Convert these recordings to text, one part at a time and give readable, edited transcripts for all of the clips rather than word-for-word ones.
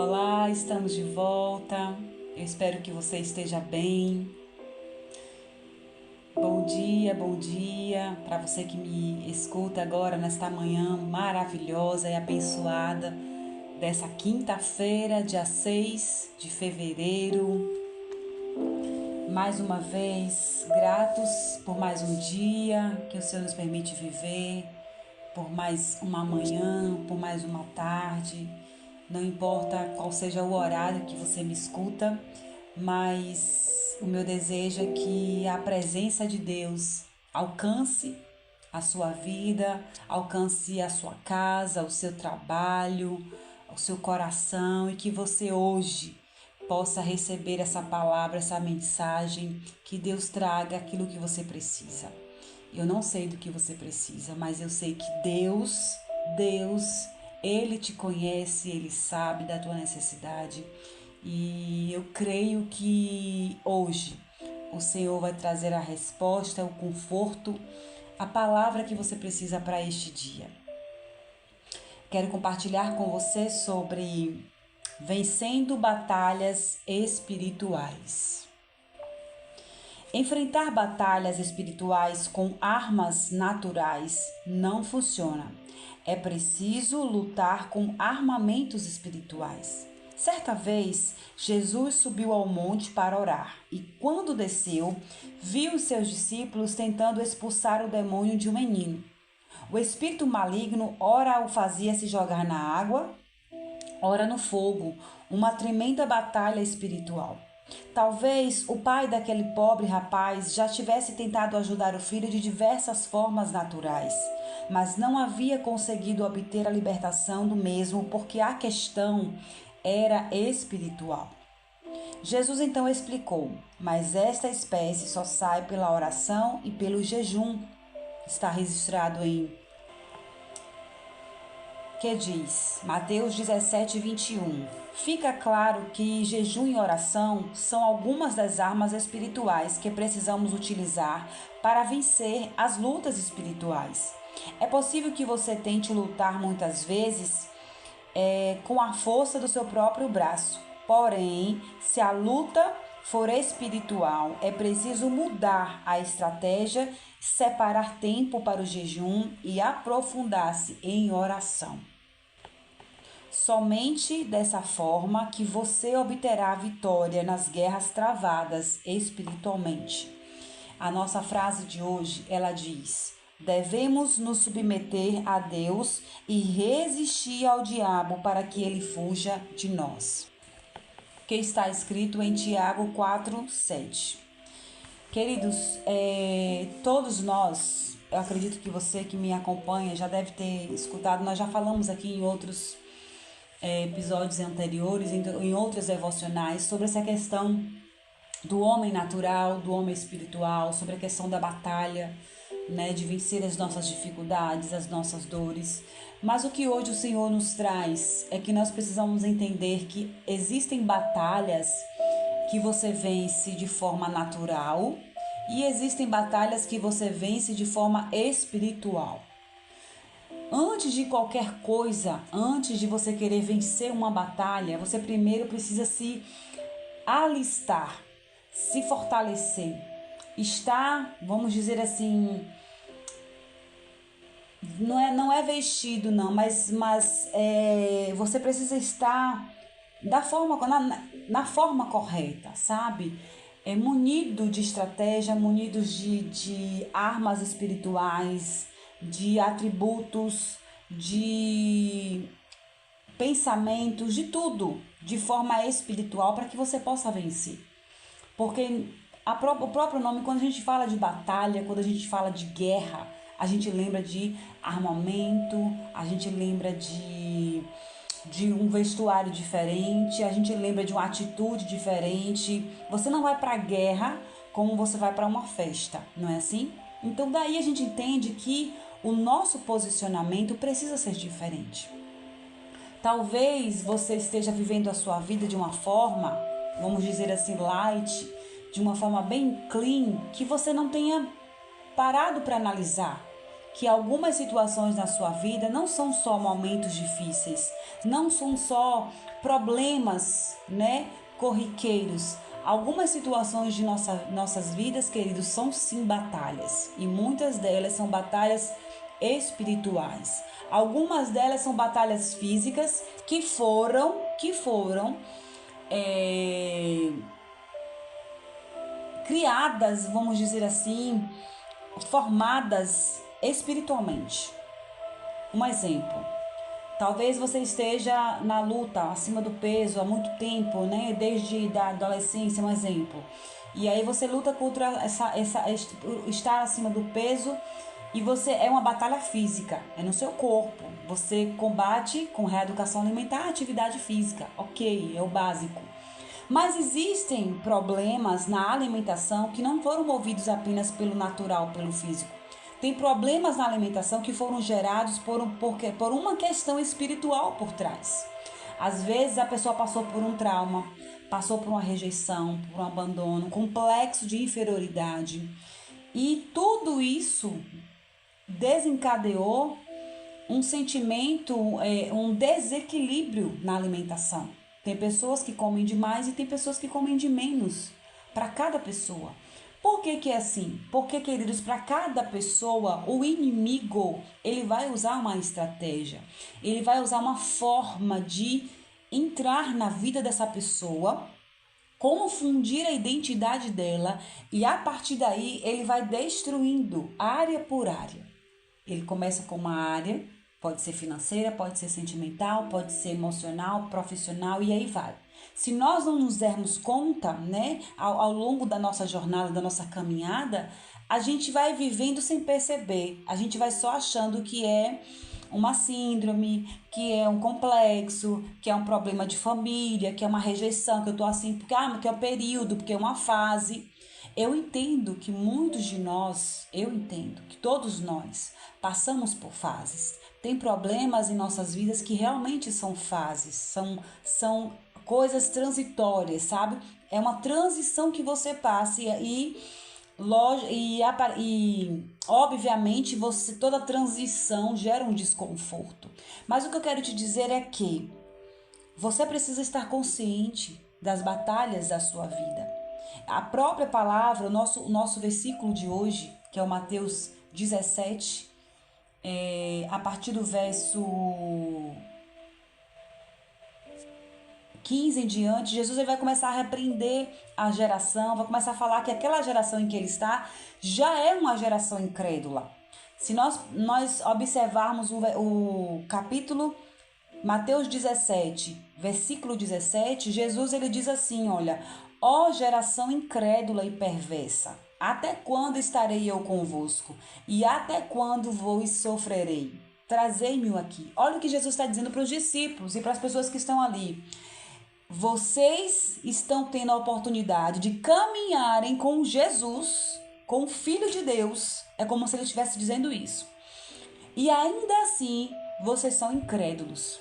Olá, estamos de volta. Eu espero que você esteja bem. Bom dia para você que me escuta agora nesta manhã maravilhosa e abençoada dessa quinta-feira, dia 6 de fevereiro. Mais uma vez, gratos por mais um dia que o Senhor nos permite viver, por mais uma manhã, por mais uma tarde. Não importa qual seja o horário que você me escuta, mas o meu desejo é que a presença de Deus alcance a sua vida, alcance a sua casa, o seu trabalho, o seu coração e que você hoje possa receber essa palavra, essa mensagem, que Deus traga aquilo que você precisa. Eu não sei do que você precisa, mas eu sei que Deus, Ele te conhece, Ele sabe da tua necessidade. E eu creio que hoje o Senhor vai trazer a resposta, o conforto, a palavra que você precisa para este dia. Quero compartilhar com você sobre vencendo batalhas espirituais. Enfrentar batalhas espirituais com armas naturais não funciona. É preciso lutar com armamentos espirituais. Certa vez, Jesus subiu ao monte para orar e, quando desceu, viu os seus discípulos tentando expulsar o demônio de um menino. O espírito maligno ora o fazia se jogar na água, ora no fogo, uma tremenda batalha espiritual. Talvez o pai daquele pobre rapaz já tivesse tentado ajudar o filho de diversas formas naturais, mas não havia conseguido obter a libertação do mesmo porque a questão era espiritual. Jesus então explicou: mas esta espécie só sai pela oração e pelo jejum. Está registrado em que diz, Mateus 17, 21. Fica claro que jejum e oração são algumas das armas espirituais que precisamos utilizar para vencer as lutas espirituais. É possível que você tente lutar muitas vezes com a força do seu próprio braço. Porém, se a luta for espiritual, é preciso mudar a estratégia, separar tempo para o jejum e aprofundar-se em oração. Somente dessa forma que você obterá vitória nas guerras travadas espiritualmente. A nossa frase de hoje, ela diz: devemos nos submeter a Deus e resistir ao diabo para que ele fuja de nós. Que está escrito em Tiago 4, 7. Queridos, todos nós, eu acredito que você que me acompanha já deve ter escutado, nós já falamos aqui em outros episódios anteriores, em outros devocionais, sobre essa questão do homem natural, do homem espiritual, sobre a questão da batalha, né, de vencer as nossas dificuldades, as nossas dores. Mas o que hoje o Senhor nos traz é que nós precisamos entender que existem batalhas que você vence de forma natural e existem batalhas que você vence de forma espiritual. Antes de qualquer coisa, antes de você querer vencer uma batalha, você primeiro precisa se alistar, se fortalecer, estar, vamos dizer assim, não é vestido não, mas você precisa estar na forma correta, sabe? Munido de estratégia, munidos de armas espirituais, de atributos, de pensamentos, de tudo, de forma espiritual para que você possa vencer. Porque o próprio nome, quando a gente fala de batalha, quando a gente fala de guerra, a gente lembra de armamento, a gente lembra de um vestuário diferente, a gente lembra de uma atitude diferente. Você não vai para a guerra como você vai para uma festa, não é assim? Então daí a gente entende que o nosso posicionamento precisa ser diferente. Talvez você esteja vivendo a sua vida de uma forma, vamos dizer assim, light, de uma forma bem clean, que você não tenha parado para analisar que algumas situações na sua vida não são só momentos difíceis, não são só problemas, né, corriqueiros. Algumas situações de nossas vidas, queridos, são sim batalhas, e muitas delas são batalhas espirituais. Algumas delas são batalhas físicas que foram criadas, vamos dizer assim, formadas espiritualmente. Um exemplo: talvez você esteja na luta acima do peso há muito tempo, né? Desde a adolescência, um exemplo. E aí você luta contra estar acima do peso, e você é uma batalha física, é no seu corpo. Você combate com reeducação alimentar, atividade física, ok, é o básico. Mas existem problemas na alimentação que não foram movidos apenas pelo natural, pelo físico. Tem problemas na alimentação que foram gerados por uma questão espiritual por trás. Às vezes a pessoa passou por um trauma, passou por uma rejeição, por um abandono, um complexo de inferioridade. E tudo isso desencadeou um sentimento, um desequilíbrio na alimentação. Tem pessoas que comem demais e tem pessoas que comem de menos, para cada pessoa. Por que é assim? Porque, queridos, para cada pessoa, o inimigo, ele vai usar uma estratégia, ele vai usar uma forma de entrar na vida dessa pessoa, confundir a identidade dela, e a partir daí ele vai destruindo área por área. Ele começa com uma área, pode ser financeira, pode ser sentimental, pode ser emocional, profissional, e aí vai. Se nós não nos dermos conta, né, ao longo da nossa jornada, da nossa caminhada, a gente vai vivendo sem perceber. A gente vai só achando que é uma síndrome, que é um complexo, que é um problema de família, que é uma rejeição, que eu tô assim, porque é um período, porque é uma fase. Eu entendo que todos nós passamos por fases. Tem problemas em nossas vidas que realmente são fases, são coisas transitórias, sabe? É uma transição que você passa e obviamente toda transição gera um desconforto. Mas o que eu quero te dizer é que você precisa estar consciente das batalhas da sua vida. A própria palavra, o nosso versículo de hoje, que é o Mateus 17, a partir do verso 15 em diante, Jesus ele vai começar a repreender a geração, vai começar a falar que aquela geração em que ele está já é uma geração incrédula. Se nós observarmos o capítulo Mateus 17, versículo 17, Jesus ele diz assim, olha: ó geração incrédula e perversa, até quando estarei eu convosco? E até quando vos sofrerei? Trazei-me-o aqui. Olha o que Jesus está dizendo para os discípulos e para as pessoas que estão ali. Vocês estão tendo a oportunidade de caminharem com Jesus, com o Filho de Deus. É como se ele estivesse dizendo isso. E ainda assim, vocês são incrédulos.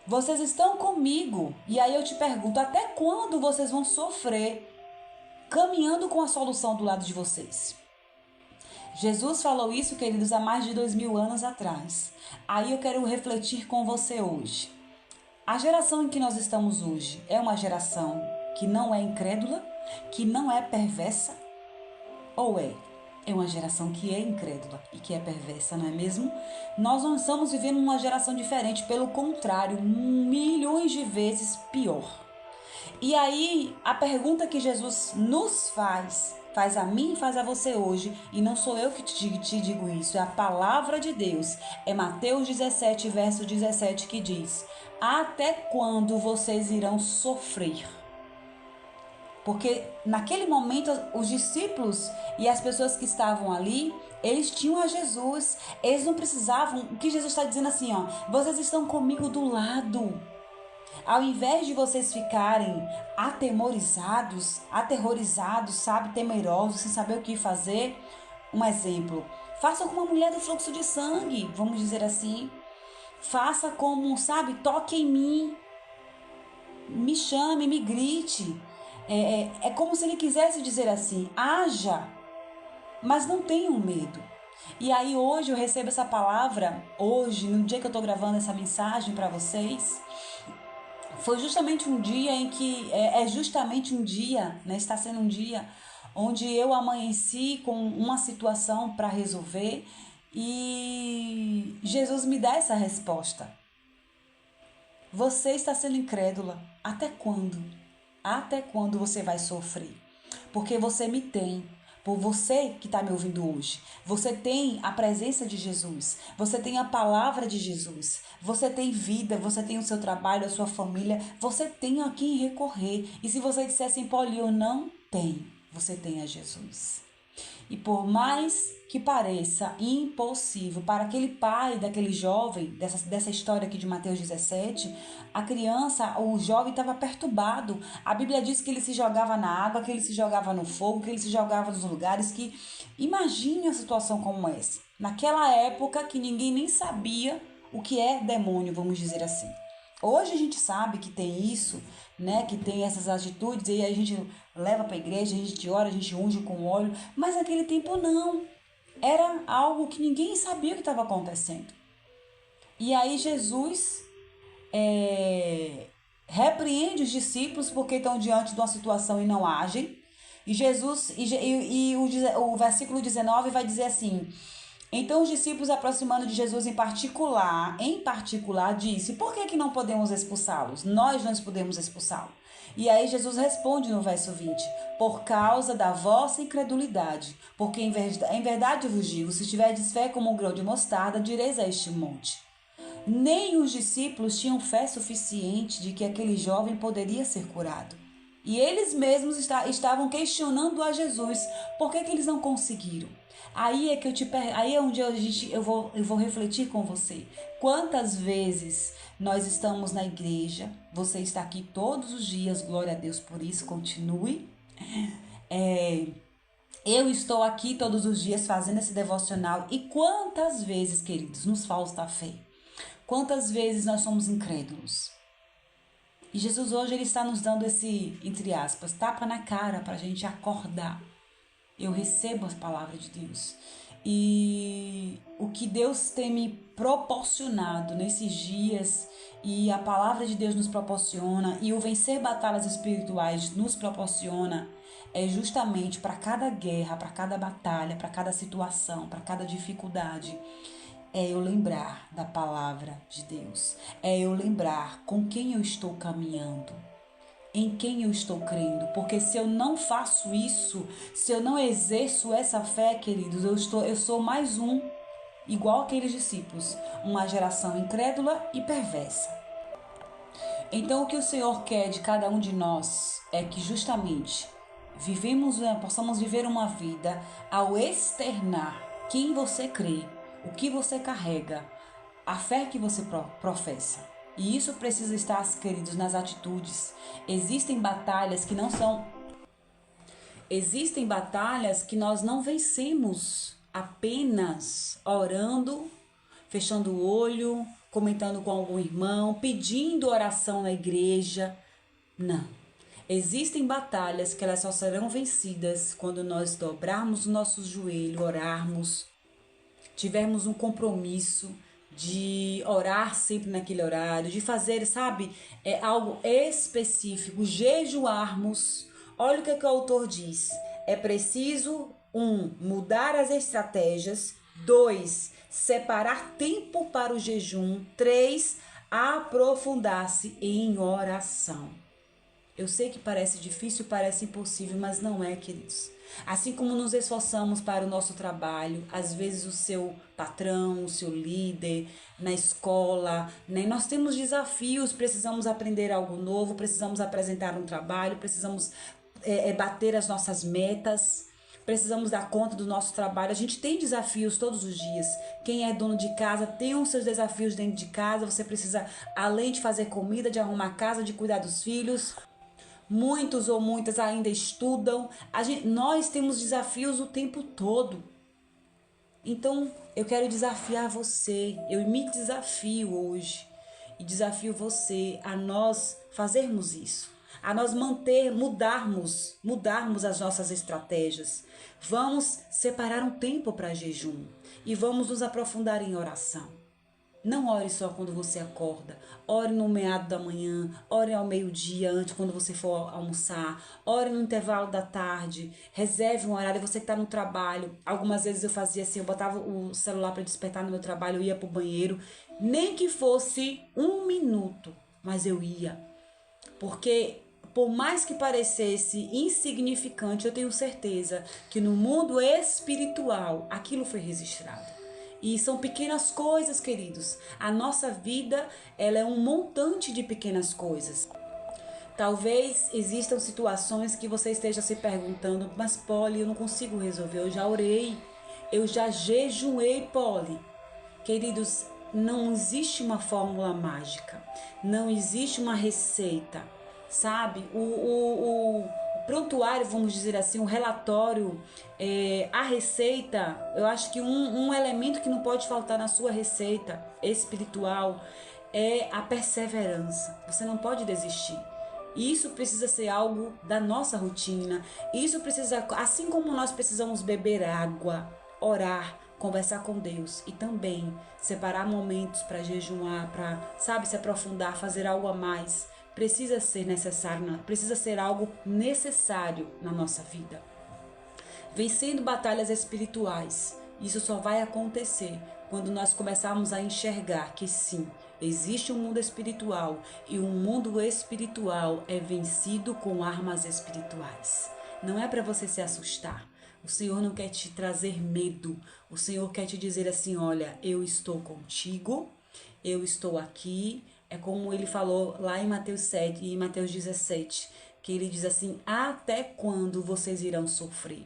Vocês estão comigo. E aí eu te pergunto, até quando vocês vão sofrer caminhando com a solução do lado de vocês? Jesus falou isso, queridos, há mais de 2000 anos atrás. Aí eu quero refletir com você hoje. A geração em que nós estamos hoje é uma geração que não é incrédula, que não é perversa? Ou é uma geração que é incrédula e que é perversa, não é mesmo? Nós não estamos vivendo uma geração diferente, pelo contrário, milhões de vezes pior. E aí, a pergunta que Jesus nos faz a mim e faz a você hoje, e não sou eu que te digo isso, é a palavra de Deus. É Mateus 17, verso 17, que diz: até quando vocês irão sofrer? Porque naquele momento os discípulos e as pessoas que estavam ali, eles tinham a Jesus. Eles não precisavam, o que Jesus está dizendo assim, ó: vocês estão comigo do lado. Ao invés de vocês ficarem aterrorizados, sabe, temerosos, sem saber o que fazer, um exemplo, façam como a mulher do fluxo de sangue, vamos dizer assim. Faça como, sabe, toque em mim, me chame, me grite. É como se ele quisesse dizer assim: haja, mas não tenham medo. E aí hoje eu recebo essa palavra, hoje, no dia que eu estou gravando essa mensagem para vocês, foi justamente um dia em que, justamente um dia, né, está sendo um dia onde eu amanheci com uma situação para resolver e Jesus me dá essa resposta. Você está sendo incrédula. Até quando? Até quando você vai sofrer? Porque você me tem. Por você que está me ouvindo hoje. Você tem a presença de Jesus. Você tem a palavra de Jesus. Você tem vida. Você tem o seu trabalho, a sua família. Você tem a quem recorrer. E se você disser assim, Paulinho, eu não tenho. Você tem a Jesus. E por mais que pareça impossível para aquele pai daquele jovem, dessa história aqui de Mateus 17, a criança, o jovem estava perturbado. A Bíblia diz que ele se jogava na água, que ele se jogava no fogo, que ele se jogava nos lugares que... Imagine a situação como essa. Naquela época que ninguém nem sabia o que é demônio, vamos dizer assim. Hoje a gente sabe que tem isso, né? Que tem essas atitudes, e aí a gente leva para a igreja, a gente ora, a gente unge com óleo, mas naquele tempo não. Era algo que ninguém sabia o que estava acontecendo. E aí Jesus repreende os discípulos porque estão diante de uma situação e não agem. E Jesus, o versículo 19 vai dizer assim: então os discípulos, aproximando de Jesus em particular, disse: por que não podemos expulsá-los? Nós não podemos expulsá-lo. E aí Jesus responde no verso 20: por causa da vossa incredulidade, porque em verdade vos digo, se tiverdes fé como um grão de mostarda, direis a este monte. Nem os discípulos tinham fé suficiente de que aquele jovem poderia ser curado. E eles mesmos estavam questionando a Jesus: por que eles não conseguiram? Aí é que aí é onde eu vou refletir com você. Quantas vezes nós estamos na igreja? Você está aqui todos os dias, glória a Deus por isso, continue. Eu estou aqui todos os dias fazendo esse devocional. E quantas vezes, queridos, nos falta a fé? Quantas vezes nós somos incrédulos? E Jesus hoje ele está nos dando esse, entre aspas, tapa na cara para a gente acordar. Eu recebo as palavras de Deus. E o que Deus tem me proporcionado nesses dias, e a palavra de Deus nos proporciona, e o vencer batalhas espirituais nos proporciona, é justamente para cada guerra, para cada batalha, para cada situação, para cada dificuldade, é eu lembrar da palavra de Deus. É eu lembrar com quem eu estou caminhando, em quem eu estou crendo. Porque se eu não faço isso, se eu não exerço essa fé, queridos, eu sou mais um, igual aqueles discípulos, uma geração incrédula e perversa. Então o que o Senhor quer de cada um de nós é que justamente possamos viver uma vida ao externar quem você crê, o que você carrega, a fé que você professa. E isso precisa estar, queridos, nas atitudes. Existem batalhas que nós não vencemos apenas orando, fechando o olho, comentando com algum irmão, pedindo oração na igreja. Não. Existem batalhas que elas só serão vencidas quando nós dobrarmos o nosso joelho, orarmos, tivermos um compromisso de orar sempre naquele horário, de fazer, sabe, algo específico, jejuarmos. Olha o que o autor diz: é preciso, 1, mudar as estratégias, 2, separar tempo para o jejum, 3, aprofundar-se em oração. Eu sei que parece difícil, parece impossível, mas não é, queridos. Assim como nos esforçamos para o nosso trabalho, às vezes o seu patrão, o seu líder, na escola, né? Nós temos desafios, precisamos aprender algo novo, precisamos apresentar um trabalho, precisamos bater as nossas metas, precisamos dar conta do nosso trabalho. A gente tem desafios todos os dias. Quem é dono de casa tem os seus desafios dentro de casa. Você precisa, além de fazer comida, de arrumar casa, de cuidar dos filhos. Muitos ou muitas ainda estudam. Nós temos desafios o tempo todo. Então, eu quero desafiar você. Eu me desafio hoje. E desafio você a nós fazermos isso. A nós mudarmos as nossas estratégias. Vamos separar um tempo para jejum. e vamos nos aprofundar em oração. Não ore só quando você acorda. Ore no meado da manhã, ore ao meio-dia, antes quando você for almoçar. Ore no intervalo da tarde. Reserve um horário, você que está no trabalho. Algumas vezes eu fazia assim, eu botava o celular para despertar no meu trabalho, eu ia para o banheiro. Nem que fosse 1 minuto, mas eu ia. Porque por mais que parecesse insignificante, eu tenho certeza que no mundo espiritual aquilo foi registrado. E são pequenas coisas, queridos. A nossa vida, ela é um montante de pequenas coisas. Talvez existam situações que você esteja se perguntando, mas Polly, eu não consigo resolver. Eu já orei, eu já jejuei, Polly. Queridos, não existe uma fórmula mágica, não existe uma receita, sabe? O prontuário, vamos dizer assim, o relatório, a receita, eu acho que um elemento que não pode faltar na sua receita espiritual é a perseverança. Você não pode desistir. Isso precisa ser algo da nossa rotina. Isso precisa, assim como nós precisamos beber água, orar, conversar com Deus e também separar momentos para jejuar, para, sabe, se aprofundar, fazer algo a mais, precisa ser necessário, precisa ser algo necessário na nossa vida. Vencendo batalhas espirituais, isso só vai acontecer quando nós começarmos a enxergar que sim, existe um mundo espiritual e o mundo espiritual é vencido com armas espirituais. Não é para você se assustar. O Senhor não quer te trazer medo. O Senhor quer te dizer assim, olha, eu estou contigo, eu estou aqui. É como ele falou lá em Mateus 7 e em Mateus 17, que ele diz assim, até quando vocês irão sofrer?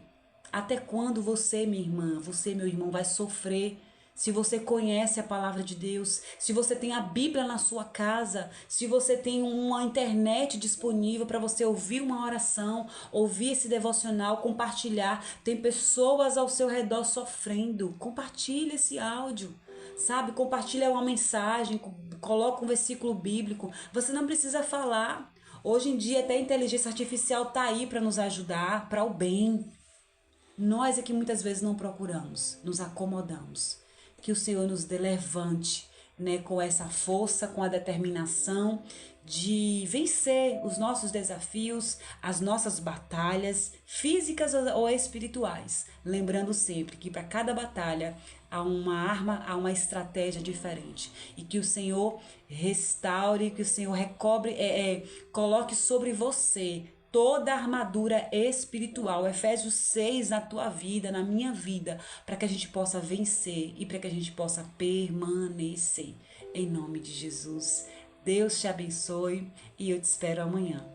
Até quando você, minha irmã, você, meu irmão, vai sofrer? Se você conhece a palavra de Deus, se você tem a Bíblia na sua casa, se você tem uma internet disponível para você ouvir uma oração, ouvir esse devocional, compartilhar. Tem pessoas ao seu redor sofrendo. Compartilhe esse áudio, sabe? Compartilha uma mensagem, coloca um versículo bíblico. Você não precisa falar. Hoje em dia até a inteligência artificial está aí para nos ajudar, para o bem. Nós é que muitas vezes não procuramos, nos acomodamos. Que o Senhor nos dê levante, né, com essa força, com a determinação de vencer os nossos desafios, as nossas batalhas físicas ou espirituais. Lembrando sempre que para cada batalha há uma arma, há uma estratégia diferente. E que o Senhor restaure, que o Senhor recobre, coloque sobre você toda a armadura espiritual, Efésios 6 na tua vida, na minha vida, para que a gente possa vencer e para que a gente possa permanecer. Em nome de Jesus. Deus te abençoe e eu te espero amanhã.